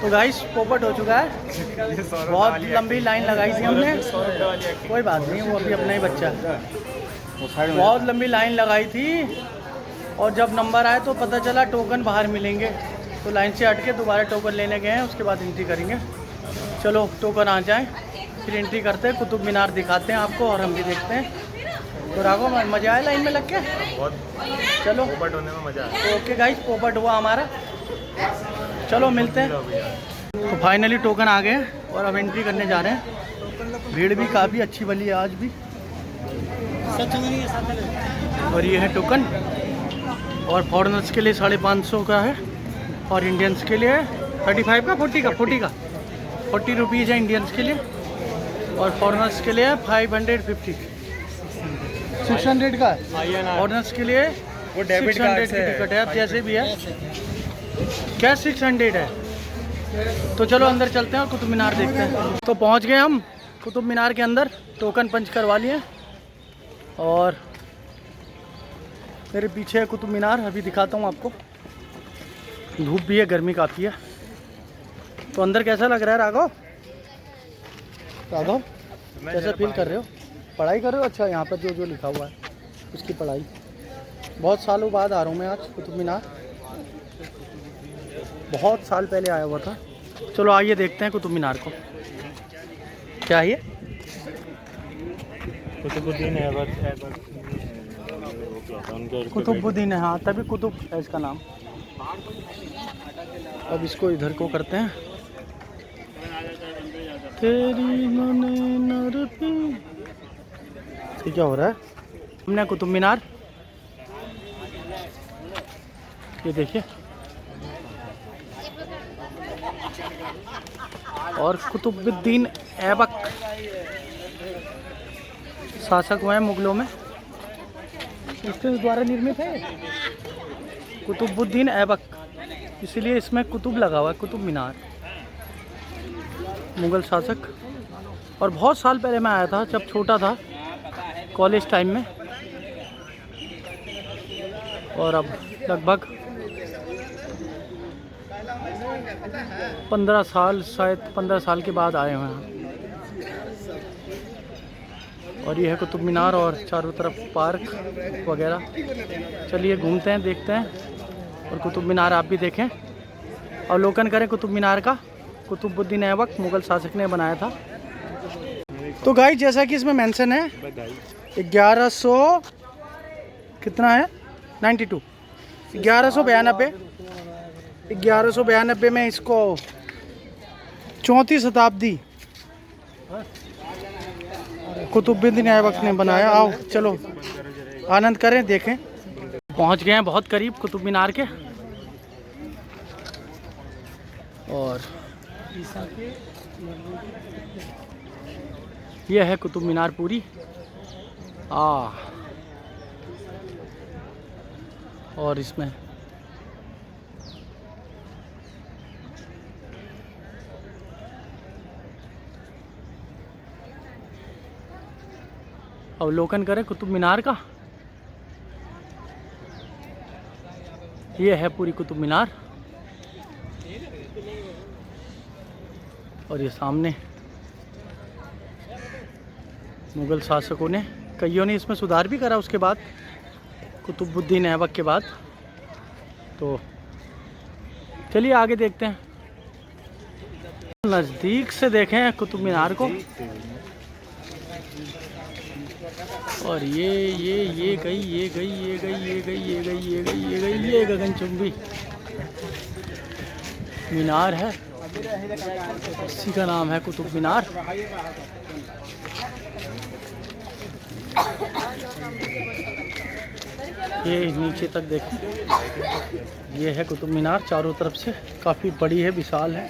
तो गाइस पोपट हो चुका है। बहुत लंबी लाइन लगाई थी हमने, कोई बात नहीं, वो अभी अपना ही बच्चा है। बहुत लंबी लाइन लगाई थी और जब नंबर आए तो पता चला टोकन बाहर मिलेंगे, तो लाइन से हट के दोबारा टोकन लेने गए हैं, उसके बाद एंट्री करेंगे। चलो टोकन आ जाए फिर एंट्री करते हैं, कुतुब मीनार दिखाते हैं आपको और हम भी देखते हैं। तो राघव मज़ा आया लाइन में लग के? बहुत। चलो पोपट होने में मज़ा आया। ओके गाइस, पोपट हुआ हमारा। चलो मिलते हैं। तो फाइनली टोकन आ गए और अब एंट्री करने जा रहे हैं। भीड़ भी काफ़ी अच्छी बनी है आज भी। और ये है टोकन, और फॉरेनर्स के लिए 550 का है और इंडियंस के लिए 35 का 40 रुपीज़ है इंडियंस के लिए, और फॉरेनर्स के लिए 550 600 का है। फॉरेनर्स के लिए वो डेबिट 600 कार्ड की से टिकट है, अब जैसे भी है। क्या 600 है? तो चलो अंदर चलते हैं और कुतुब मीनार देखते हैं। तो पहुंच गए हम कुतुब मीनार के अंदर, टोकन पंच करवा लिए और मेरे पीछे है कुतुब मीनार। अभी दिखाता हूँ आपको। धूप भी है, गर्मी काफ़ी है। तो अंदर कैसा लग रहा है राघव? कैसा फील कर रहे हो? पढ़ाई कर रहे हो? अच्छा, यहाँ पर जो जो लिखा हुआ है उसकी पढ़ाई। बहुत सालों बाद आ रहा हूँ मैं आज कुतुब मीनार, बहुत साल पहले आया हुआ था। चलो आइए देखते हैं कुतुब मीनार को। क्या है ये? कुतुबुद्दीन कुतुबुद्दीन है, हाँ तभी कुतुब है इसका नाम। अब इसको इधर को करते हैं। तेरी क्या हो रहा है? हमने कुतुब मीनार, ये देखिए, और कुतुबुद्दीन ऐबक शासक हुए हैं मुगलों में, इसके द्वारा निर्मित है कुतुबुद्दीन ऐबक, इसीलिए इसमें कुतुब लगा हुआ है, कुतुब मीनार। मुगल शासक। और बहुत साल पहले मैं आया था, जब छोटा था, कॉलेज टाइम में। और अब लगभग 15 साल, शायद 15 साल के बाद आए हुए हैं। और ये है कुतुब मीनार और चारों तरफ पार्क वगैरह। चलिए घूमते हैं, देखते हैं, और कुतुब मीनार आप भी देखें, अवलोकन करें कुतुब मीनार का। कुतुबुद्दीन ऐबक मुगल शासक ने बनाया था। तो गाइस, जैसा कि इसमें मेंशन है 1100 कितना है 92 1192 में इसको 34वीं शताब्दी कुतुबुद्दीन ऐबक ने बनाया। आओ चलो आनंद करें, देखें। पहुंच गए हैं बहुत करीब कुतुब मीनार के, और यह है कुतुब मीनार पूरी। और इसमें अवलोकन करें कुतुब मीनार का। यह है पूरी कुतुब मीनार, और ये सामने मुगल शासकों ने, कईयों ने इसमें सुधार भी करा उसके बाद, कुतुबुद्दीन ऐबक के बाद। तो चलिए आगे देखते हैं, नज़दीक से देखें कुतुब मीनार को। और ये गई गगनचुंबी मीनार है, इसी का नाम है कुतुब मीनार। ये नीचे तक देखें, ये है कुतुब मीनार, चारों तरफ से काफ़ी बड़ी है, विशाल है।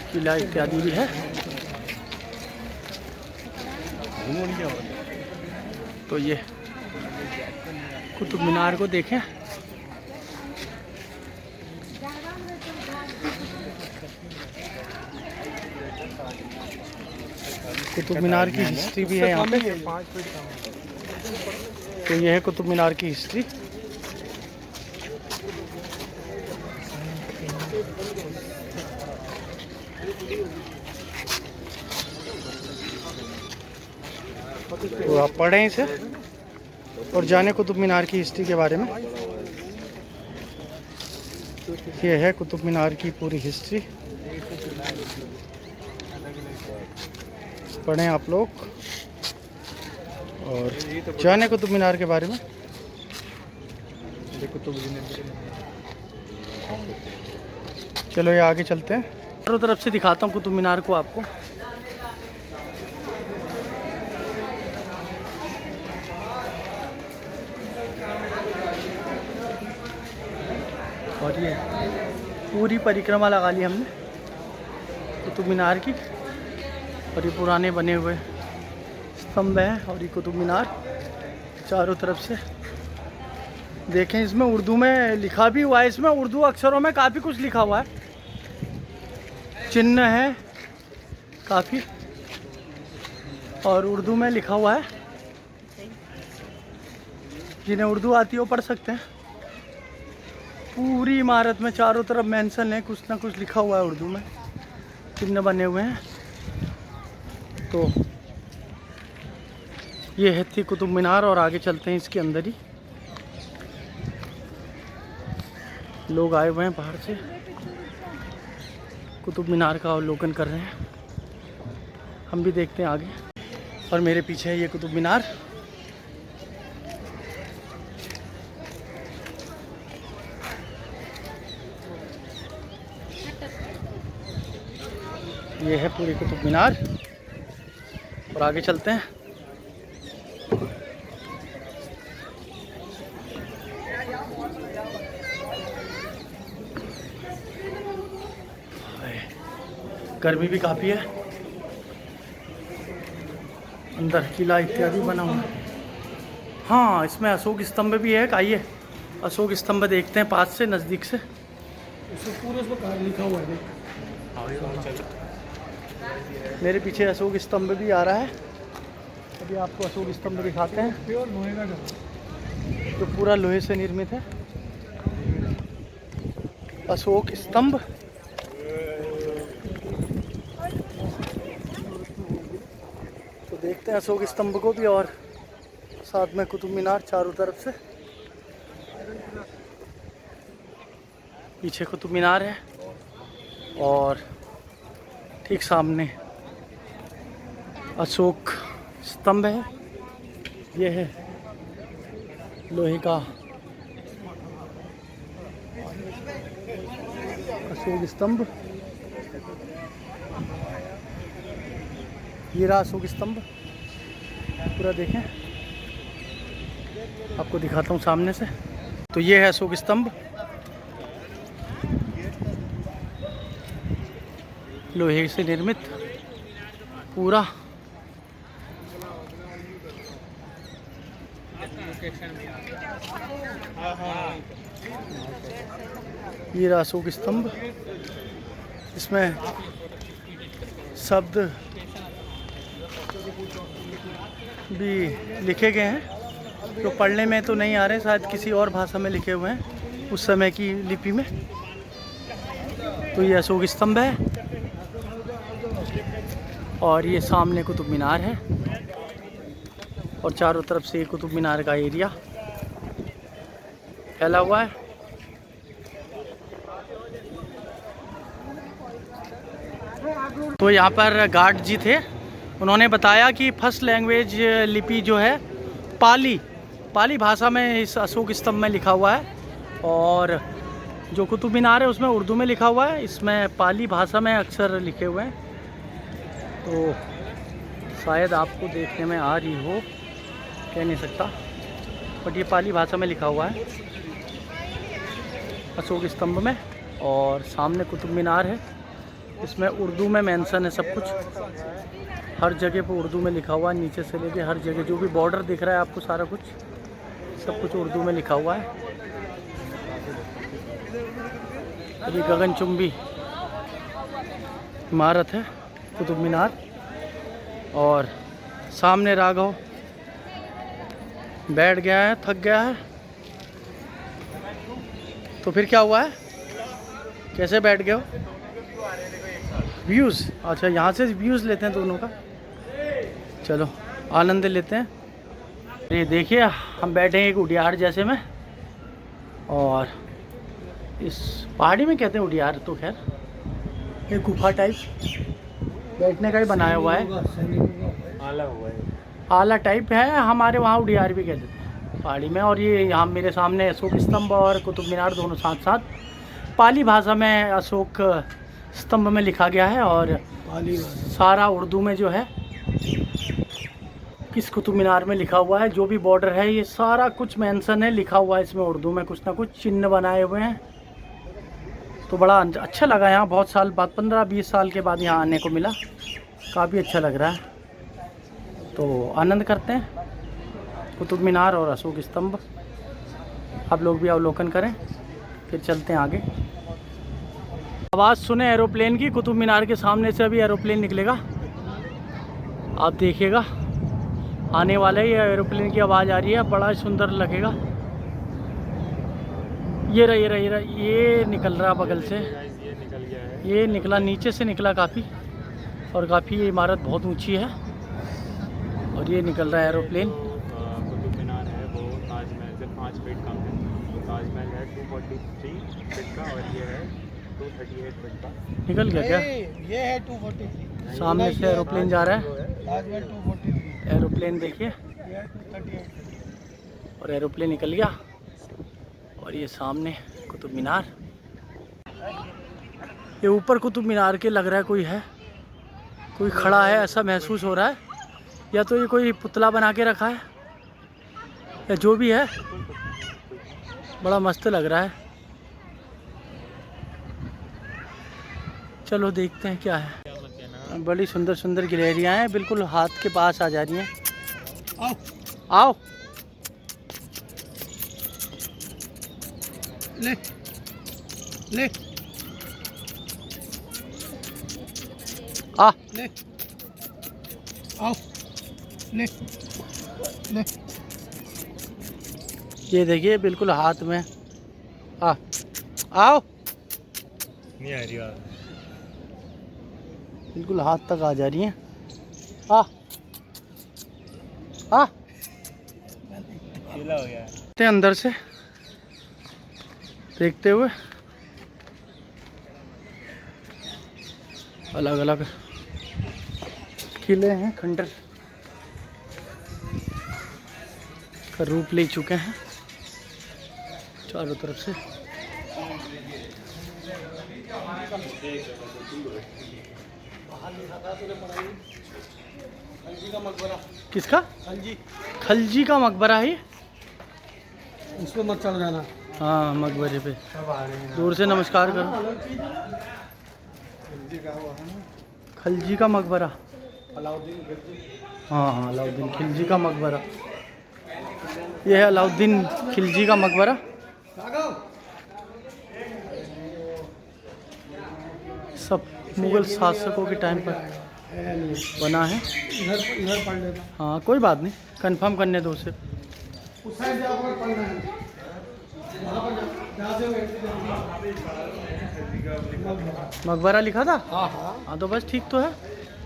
किला इत्यादि भी है। तो ये कुतुब मीनार को देखें। कुतुब मीनार की हिस्ट्री भी है यहाँ पे। तो ये है कुतुब मीनार की हिस्ट्री। तो आप पढ़ें इसे और जाने कुतुब मीनार की हिस्ट्री के बारे में। ये है कुतुब मीनार की पूरी हिस्ट्री, पढ़ें आप लोग और जाने कुतुब मीनार के बारे में। चलो ये आगे चलते हैं, चारों तरफ से दिखाता हूँ कुतुब मीनार को आपको। और ये पूरी परिक्रमा लगा ली हमने कुतुब मीनार की, और ये पुराने बने हुए स्तंभ हैं और ये कुतुब मीनार चारों तरफ से देखें। इसमें उर्दू में लिखा भी हुआ है, इसमें उर्दू अक्षरों में काफ़ी कुछ लिखा हुआ है, चिन्ह है काफ़ी और उर्दू में लिखा हुआ है। जिन्हें उर्दू आती है वो पढ़ सकते हैं। पूरी इमारत में चारों तरफ मेंशन है, कुछ ना कुछ लिखा हुआ है उर्दू में, चिन्ह बने हुए हैं। तो ये है थी कुतुब मीनार और आगे चलते हैं इसके अंदर ही। लोग आए हुए हैं बाहर से, कुतुब मीनार का अवलोकन कर रहे हैं। हम भी देखते हैं आगे। और मेरे पीछे है ये कुतुब मीनार। ये है पूरी कुतुब मीनार और आगे चलते हैं। गर्मी भी काफ़ी है, अंदर किला इत्यादि बना हुआ है। हाँ, इसमें अशोक स्तंभ भी है। आइए अशोक स्तंभ देखते हैं पास से, नज़दीक से। पूरे उसमें कहाँ लिखा हुआ है। मेरे पीछे अशोक स्तंभ भी आ रहा है। अभी आपको अशोक स्तंभ दिखाते हैं, जो पूरा लोहे से निर्मित है। अशोक स्तंभ तो देखते हैं अशोक स्तंभ को भी और साथ में कुतुब मीनार चारों तरफ से। पीछे कुतुब मीनार है और ठीक सामने अशोक स्तंभ है। यह है लोहे का अशोक स्तंभ। ये रहा अशोक स्तंभ, पूरा देखें, आपको दिखाता हूँ सामने से। तो ये है अशोक स्तंभ, लोहे से निर्मित पूरा। ये रहा अशोक स्तंभ, इसमें शब्द भी लिखे गए हैं जो पढ़ने में तो नहीं आ रहे, शायद किसी और भाषा में लिखे हुए हैं उस समय की लिपि में। तो ये अशोक स्तंभ है और ये सामने कुतुब मीनार है और चारों तरफ से कुतुब मीनार का एरिया फैला हुआ है। तो यहाँ पर गार्ड जी थे, उन्होंने बताया कि फर्स्ट लैंग्वेज लिपि जो है पाली भाषा में इस अशोक स्तंभ में लिखा हुआ है और जो कुतुब मीनार है उसमें उर्दू में लिखा हुआ है, इसमें पाली भाषा में अक्षर लिखे हुए हैं। तो शायद आपको देखने में आ रही हो, कह नहीं सकता, बट ये पाली भाषा में लिखा हुआ है अशोक स्तंभ में। और सामने कुतुब मीनार है, इसमें उर्दू में मेंशन है सब कुछ, हर जगह पे उर्दू में लिखा हुआ है, नीचे से लेके हर जगह जो भी बॉर्डर दिख रहा है आपको, सारा कुछ सब कुछ उर्दू में लिखा हुआ है। ये गगनचुंबी इमारत है कुतुब मीनार और सामने राघव बैठ गया है, थक गया है। तो फिर क्या हुआ है कैसे बैठ गए हो? व्यूज़, अच्छा यहाँ से व्यूज़ लेते हैं दोनों का। चलो आनंद लेते हैं। ये देखिए हम बैठे हैं एक उडियार जैसे में, और इस पहाड़ी में कहते हैं उडियार, तो खैर एक गुफा टाइप बैठने का ही बनाया हुआ है, आला हुआ है, आला टाइप है। हमारे वहाँ उडियार भी कहते हैं पहाड़ी में। और ये यहाँ मेरे सामने अशोक स्तंभ और कुतुब मीनार दोनों साथ साथ, पाली भाषा में अशोक स्तंभ में लिखा गया है, और सारा उर्दू में जो है इस कुतुब मीनार में लिखा हुआ है। जो भी बॉर्डर है ये सारा कुछ मेंशन है, लिखा हुआ है इसमें उर्दू में, कुछ ना कुछ चिन्ह बनाए हुए हैं। तो बड़ा अच्छा लगा यहाँ, बहुत साल बाद, 15-20 साल के बाद यहाँ आने को मिला, काफ़ी अच्छा लग रहा है। तो आनंद करते हैं कुतुब मीनार और अशोक स्तंभ। आप लोग भी अवलोकन करें, फिर चलते हैं आगे। आवाज़ सुने एरोप्लेन की, कुतुब मीनार के सामने से अभी एरोप्लेन निकलेगा, आप देखिएगा आने वाला है। ये एरोप्लेन की आवाज़ आ रही है, बड़ा सुंदर लगेगा। ये रहा ये रहा ये रहा, ये निकल रहा बगल से, ये निकल गया है। ये निकला, नीचे से निकला काफ़ी, और काफ़ी ये इमारत बहुत ऊंची है, और ये निकल रहा है एरोप्लेन। कुतुब मीनार है वो ताजमहल से 5 फीट कम है। तो ताजमहल है 243 फीट का, और ये है 238 फीट का। निकल गया क्या? ये है 243, सामने से एरोप्लेन जा रहा है, ताजमहल 243, एरोप्लेन देखिए, ये 238। और एरोप्लेन निकल गया। और ये सामने कुतुब मीनार, ये ऊपर कुतुब मीनार के लग रहा है कोई है, कोई खड़ा है ऐसा महसूस हो रहा है, या तो ये कोई पुतला बना के रखा है, या जो भी है, बड़ा मस्त लग रहा है। चलो देखते हैं क्या है। बड़ी सुंदर सुंदर गैलरियाँ हैं, बिल्कुल हाथ के पास आ जा रही हैं। आओ आओ, ले ले आ ले, आओ ले ले। ये देखिए बिल्कुल हाथ में, आ आओ, नहीं आ रही बात। बिल्कुल हाथ तक आ जा रही हैं। आ गीला हो गया है। ते अंदर से देखते हुए, अलग अलग किले हैं, खंडर का रूप ले चुके हैं चारों तरफ से। किसका? खलजी का मकबरा है। इस पे मत चढ़ जाना। हाँ, मकबरे पे दूर से नमस्कार करो। खलजी का मकबरा, हाँ हाँ, अलाउद्दीन खिलजी का मकबरा। ये है अलाउद्दीन खिलजी का मकबरा। सब मुगल शासकों के टाइम पर बना है। इधर पढ़ लेना। हाँ कोई बात नहीं, कंफर्म करने दो उसे। उस साइड जाओ पर पढ़ना है। वहाँ पर जहाँ से वो एंट्री करती है। मकबरा लिखा था? हाँ हाँ। हाँ तो बस ठीक तो है,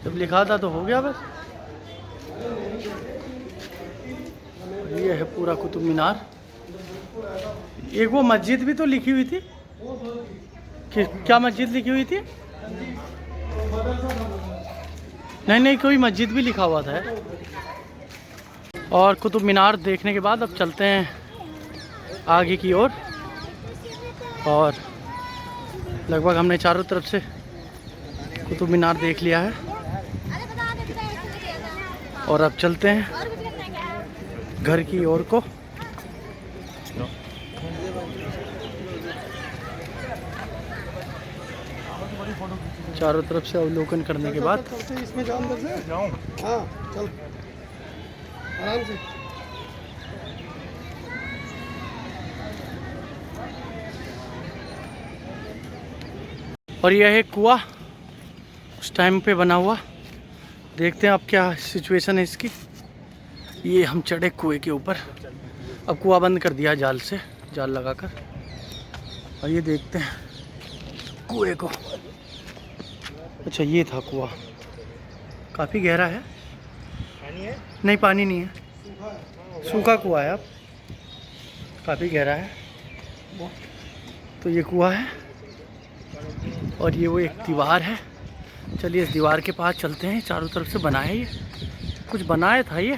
जब लिखा था तो हो गया बस। ये है पूरा कुतुब मीनार। एक वो मस्जिद भी तो लिखी हुई थी, क्या मस्जिद लिखी हुई थी? नहीं नहीं, कोई मस्जिद भी लिखा हुआ था। और कुतुब मीनार देखने के बाद अब चलते हैं आगे की ओर, और लगभग हमने चारों तरफ से कुतुब मीनार देख लिया है, और अब चलते हैं घर की ओर को। चारों तरफ से अवलोकन करने के बाद इसमें जाओ, अंदर से जाऊँ। हाँ चल आराम से। और यह है कुआं, उस टाइम पे बना हुआ। देखते हैं अब क्या सिचुएशन है इसकी। ये हम चढ़े कुएं के ऊपर, अब कुआं बंद कर दिया जाल से, जाल लगाकर। और ये देखते हैं कुएं को। अच्छा ये था कुआं, काफ़ी गहरा है। पानी है? नहीं पानी नहीं है, सूखा कुआं है। अब काफ़ी गहरा है। तो ये कुआं है और ये वो एक दीवार है। चलिए इस दीवार के पास चलते हैं। चारों तरफ से बना है, ये कुछ बनाया था ये।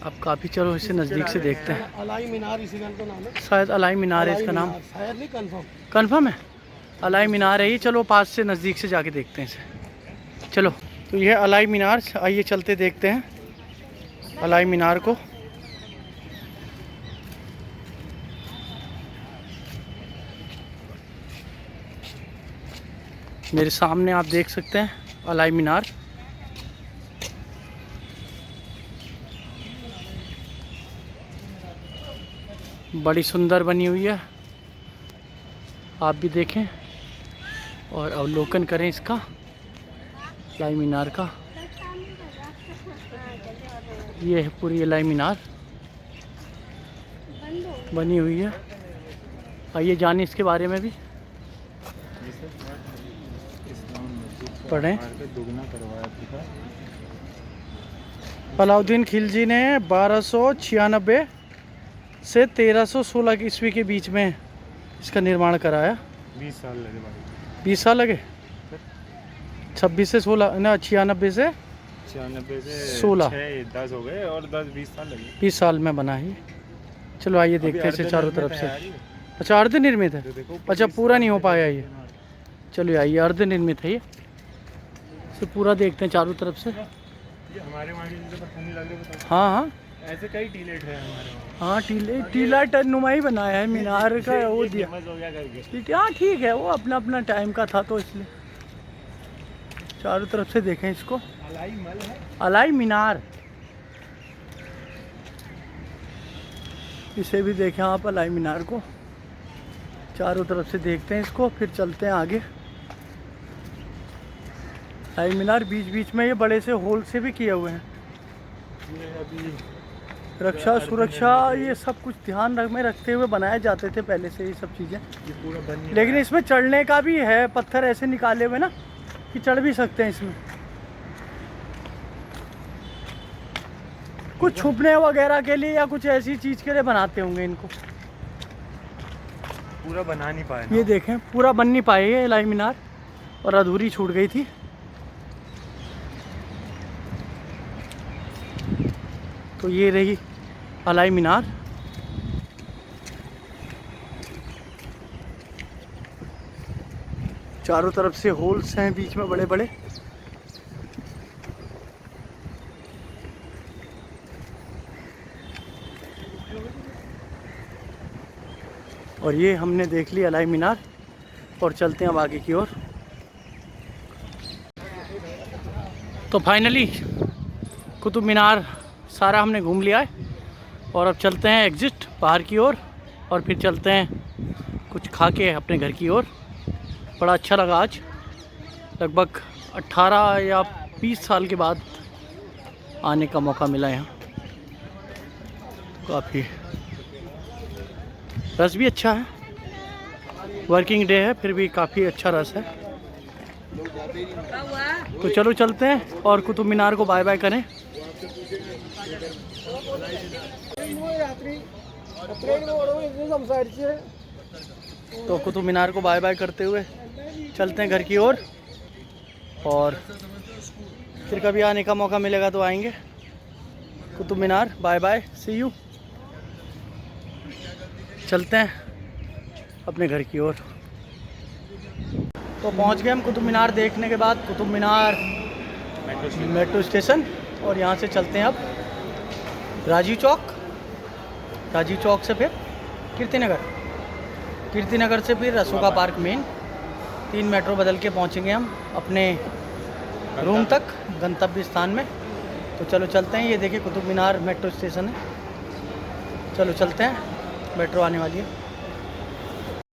अब काफ़ी, चलो इसे नज़दीक से देखते हैं। अलाई मीनार इसी का तो नाम है। शायद अलाई मीनार है इसका नाम। शायद नहीं, कंफर्म। कंफर्म है अलाई मीनार है ये। चलो पास से नज़दीक से जाके देखते हैं इसे। चलो तो ये अलाई मीनार, आइए चलते देखते हैं अलाई मीनार को। मेरे सामने आप देख सकते हैं अलाई मीनार। बड़ी सुंदर बनी हुई है, आप भी देखें और अवलोकन करें इसका, अलाई मीनार का। ये है पूरी अलाई मीनार बनी हुई है। आइए जाने इसके बारे में भी पढ़ें। दुगना करवाया था। अलाउद्दीन खिलजी ने 1296 से 1316 ईस्वी के बीच में इसका निर्माण कराया। 20 साल लगे भाई। 20 साल लगे। 26 से 16 ना, 96 से 16 10 हो गए और 10-20 साल लगे। 20 साल में बना है। चलो आइए देखते हैं इसे चारों तरफ से। अच्छा अर्ध निर्मित है। अच्छा पूरा नहीं हो पाया ये। चलो आइए, अर्ध निर्मित है ये। इसे पूरा देखते हैं चारों तरफ से। ये हमारे वहाँ की पता नहीं लग रहा। हाँ हाँ ऐसे कई टीलेट है हमारे वहाँ। हाँ टीला नुमा ही बनाया है मीनार का, वो दिया। फेमस हो गया करके। हाँ ठीक है, वो अपना अपना टाइम का था तो इसलिए। चारों तरफ से देखें इसको। अलाई मल है, अलाई मीनार, इसे भी देखें आप अलाई मीनार को। चारों तरफ से देखते हैं इसको, फिर चलते हैं आगे। अलाई मीनार बीच बीच में ये बड़े से होल से भी किए हुए हैं। ये अभी रक्षा सुरक्षा ये सब कुछ ध्यान में रखते हुए बनाए जाते थे पहले से ये सब चीज़ें। ये पूरा बन नहीं लेकिन इसमें चढ़ने का भी है, पत्थर ऐसे निकाले हुए ना कि चढ़ भी सकते हैं इसमें। कुछ छुपने वगैरह के लिए या कुछ ऐसी चीज़ के लिए बनाते होंगे इनको। पूरा बना नहीं पाए ना। ये देखें पूरा बन नहीं पाए ये अलाई मीनार, और अधूरी छूट गई थी। तो ये रही अलाई मीनार। चारों तरफ से होल्स हैं बीच में बड़े बड़े। और ये हमने देख ली अलाई मीनार, और चलते हैं अब आगे की ओर। तो फाइनली कुतुब मीनार सारा हमने घूम लिया है, और अब चलते हैं एग्जिट बाहर की ओर, और फिर चलते हैं कुछ खा के अपने घर की ओर। बड़ा अच्छा लगा आज, लगभग 18 या 20 साल के बाद आने का मौका मिला यहाँ। काफ़ी रस भी अच्छा है, वर्किंग डे है फिर भी काफ़ी अच्छा रस है। तो चलो चलते हैं और कुतुब मीनार को बाय बाय करें। तो कुतुब मीनार को बाय बाय करते हुए चलते हैं घर की ओर, और फिर कभी आने का मौका मिलेगा तो आएंगे। Qutub Minar bye bye, C you. चलते हैं अपने घर की ओर। तो पहुंच गए हम कुतुब मीनार देखने के बाद। कुतुब मीनार मेट्रो स्टेशन, और यहाँ से चलते हैं अब राजीव चौक। राजीव चौक से फिर कीर्तिनगर से फिर अशोका पार्क मेन। 3 मेट्रो बदल के पहुँचेंगे हम अपने रूम तक, गंतव्य स्थान में। तो चलो चलते हैं। ये देखिए कुतुब मीनार मेट्रो स्टेशन है। चलो चलते हैं, मेट्रो आने वाली है।